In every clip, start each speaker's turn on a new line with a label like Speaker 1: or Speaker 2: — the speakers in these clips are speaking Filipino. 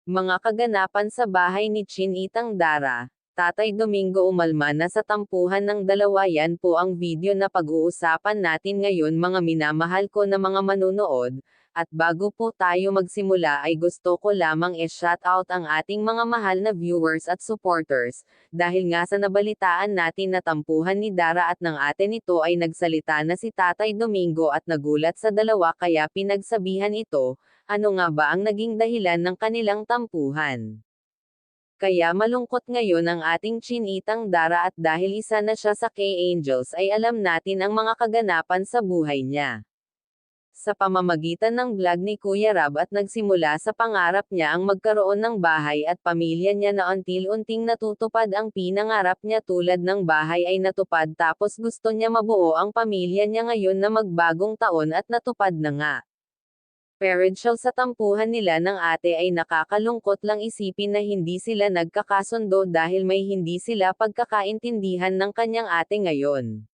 Speaker 1: Mga kaganapan sa bahay ni Chinitang Dara, Tatay Domingo umalma na sa tampuhan ng dalawa. Yan po ang video na pag-uusapan natin ngayon mga minamahal ko na mga manunood, at bago po tayo magsimula ay gusto ko lamang i-shoutout ang ating mga mahal na viewers at supporters, dahil nga sa nabalitaan natin na tampuhan ni Dara at ng ate nito ay nagsalita na si Tatay Domingo at nagulat sa dalawa kaya pinagsabihan ito. Ano nga ba ang naging dahilan ng kanilang tampuhan? Kaya malungkot ngayon ang ating Chinitang Dara at dahil isa na siya sa K-Angels ay alam natin ang mga kaganapan sa buhay niya. Sa pamamagitan ng vlog ni Kuya Rab at nagsimula sa pangarap niya ang magkaroon ng bahay at pamilya niya na until-unting natutupad ang pinangarap niya tulad ng bahay ay natupad tapos gusto niya mabuo ang pamilya niya ngayon na magbagong taon at natupad na nga. Parental sa tampuhan nila ng ate ay nakakalungkot lang isipin na hindi sila nagkakasundo dahil may hindi sila pagkakaintindihan ng kanyang ate ngayon.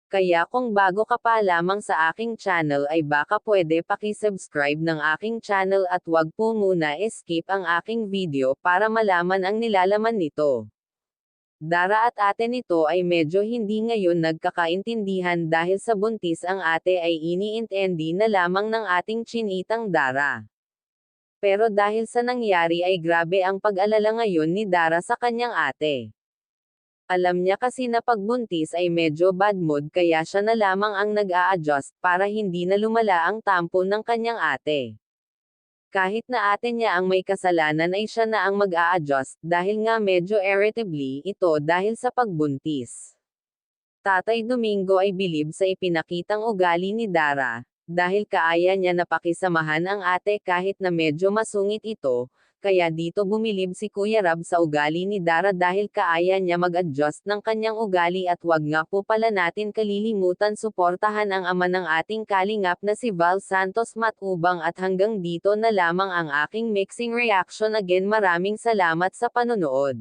Speaker 1: Kaya kung bago ka pa lamang sa aking channel ay baka pwede paki-subscribe ng aking channel at wag po muna skip ang aking video para malaman ang nilalaman nito. Dara at ate nito ay medyo hindi ngayon nagkakaintindihan dahil sa buntis ang ate ay iniintendi na lamang ng ating Chinitang Dara. Pero dahil sa nangyari ay grabe ang pag-alala ngayon ni Dara sa kanyang ate. Alam niya kasi na pagbuntis ay medyo bad mood kaya siya na lamang ang nag-a-adjust para hindi na lumala ang tampo ng kanyang ate. Kahit na ate niya ang may kasalanan ay siya na ang mag-a-adjust dahil nga medyo irritably ito dahil sa pagbuntis. Tatay Domingo ay bilib sa ipinakitang ugali ni Dara, dahil kaaya niya na pakisamahan ang ate kahit na medyo masungit ito, kaya dito bumilib si Kuya Rab sa ugali ni Dara dahil kaaya niya mag-adjust ng kanyang ugali at wag nga po pala natin kalilimutan suportahan ang ama ng ating kalingap na si Val Santos Matubang at hanggang dito na lamang ang aking mixing reaction again maraming salamat sa panonood.